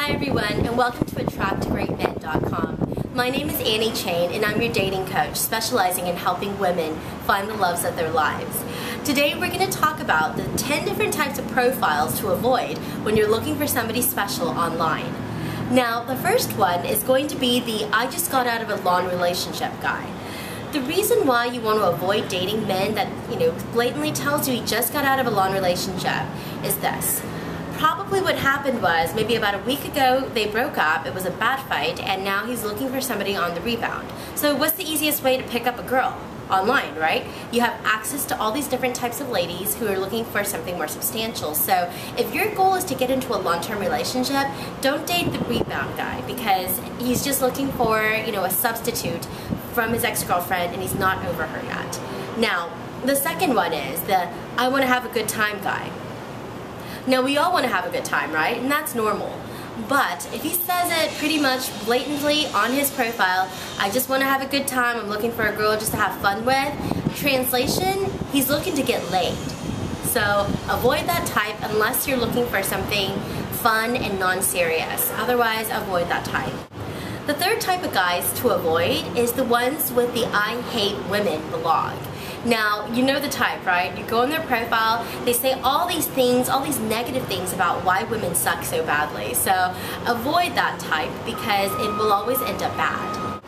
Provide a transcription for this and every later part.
Hi everyone, and welcome to AttractGreatMen.com. My name is Annie Chain, and I'm your dating coach specializing in helping women find the loves of their lives. Today we're going to talk about the 10 different types of profiles to avoid when you're looking for somebody special online. Now, the first one is going to be the I just got out of a long relationship guy. The reason why you want to avoid dating men that, blatantly tells you he just got out of a long relationship is this. Probably what happened was maybe about a week ago they broke up, it was a bad fight, and now he's looking for somebody on the rebound. So what's the easiest way to pick up a girl? Online, right? You have access to all these different types of ladies who are looking for something more substantial. So if your goal is to get into a long-term relationship, don't date the rebound guy because he's just looking for, a substitute from his ex-girlfriend and he's not over her yet. Now, the second one is the I want to have a good time guy. Now, we all want to have a good time, right? And that's normal. But if he says it pretty much blatantly on his profile, I just want to have a good time, I'm looking for a girl just to have fun with, translation, he's looking to get laid. So avoid that type unless you're looking for something fun and non-serious. Otherwise, avoid that type. The third type of guys to avoid is the ones with the I hate women blog. Now, you know the type, right? You go on their profile, they say all these things, all these negative things about why women suck so badly. So avoid that type because it will always end up bad.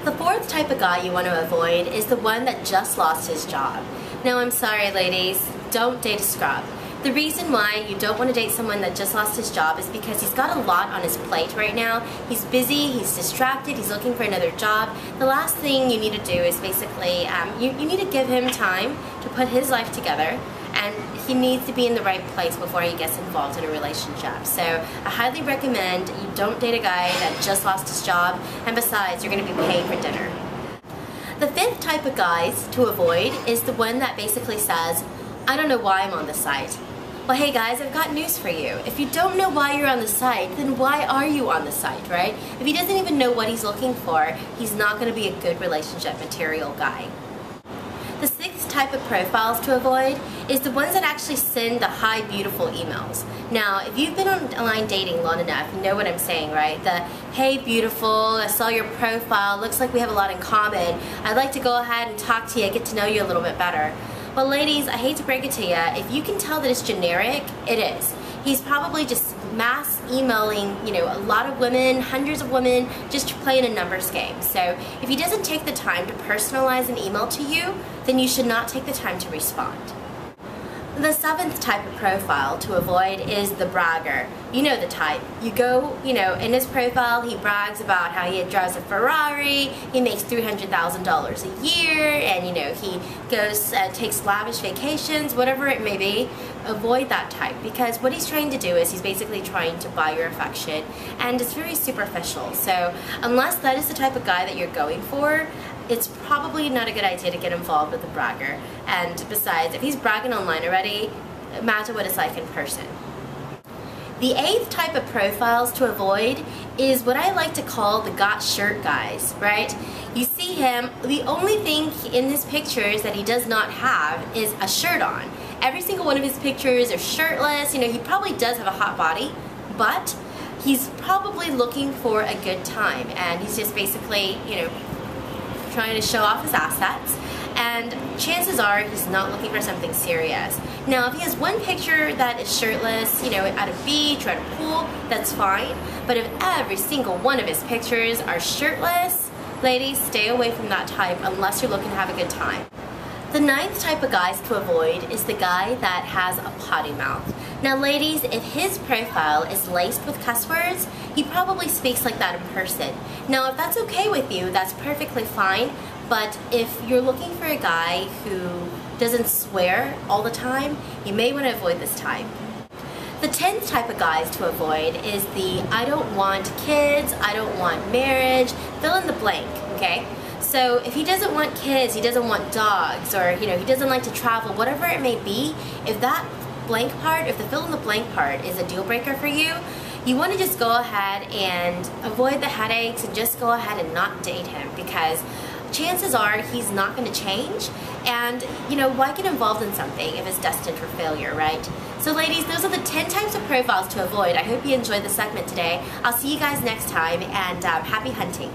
The fourth type of guy you want to avoid is the one that just lost his job. Now, I'm sorry ladies, don't date a scrub. The reason why you don't want to date someone that just lost his job is because he's got a lot on his plate right now. He's busy, he's distracted, he's looking for another job. The last thing you need to do is basically, you need to give him time to put his life together, and he needs to be in the right place before he gets involved in a relationship. So I highly recommend you don't date a guy that just lost his job, and besides, you're going to be paying for dinner. The fifth type of guys to avoid is the one that basically says, I don't know why I'm on the site. Well, hey guys, I've got news for you. If you don't know why you're on the site, then why are you on the site, right? If he doesn't even know what he's looking for, he's not going to be a good relationship material guy. The sixth type of profiles to avoid is the ones that actually send the hi beautiful emails. Now, if you've been online dating long enough, you know what I'm saying, right? The hey beautiful, I saw your profile, looks like we have a lot in common. I'd like to go ahead and talk to you, get to know you a little bit better. Well, ladies, I hate to break it to you, if you can tell that it's generic, it is. He's probably just mass emailing, a lot of women, hundreds of women, just playing a numbers game. So if he doesn't take the time to personalize an email to you, then you should not take the time to respond. The seventh type of profile to avoid is the bragger. You know the type. You go, in his profile he brags about how he drives a Ferrari, he makes $300,000 a year, and he goes, takes lavish vacations, whatever it may be. Avoid that type because what he's trying to do is he's basically trying to buy your affection, and it's very superficial. So unless that is the type of guy that you're going for, it's probably not a good idea to get involved with a bragger. And besides, if he's bragging online already, imagine what it's like in person. The eighth type of profiles to avoid is what I like to call the got shirt guys, right? You see him, the only thing in his pictures that he does not have is a shirt on. Every single one of his pictures are shirtless. He probably does have a hot body, but he's probably looking for a good time, and he's just basically, trying to show off his assets, and chances are he's not looking for something serious. Now, if he has one picture that is shirtless, at a beach or at a pool, that's fine. But if every single one of his pictures are shirtless, ladies, stay away from that type unless you're looking to have a good time. The ninth type of guys to avoid is the guy that has a potty mouth. Now ladies, if his profile is laced with cuss words, he probably speaks like that in person. Now if that's okay with you, that's perfectly fine, but if you're looking for a guy who doesn't swear all the time, you may want to avoid this type. The 10th type of guys to avoid is the I don't want kids, I don't want marriage, fill in the blank, okay? So if he doesn't want kids, he doesn't want dogs, or he doesn't like to travel, whatever it may be, if that blank part, if the fill in the blank part is a deal breaker for you, you want to just go ahead and avoid the headaches and just go ahead and not date him because chances are he's not going to change, and why get involved in something if it's destined for failure, right? So ladies, those are the 10 types of profiles to avoid. I hope you enjoyed the segment today. I'll see you guys next time, and happy hunting.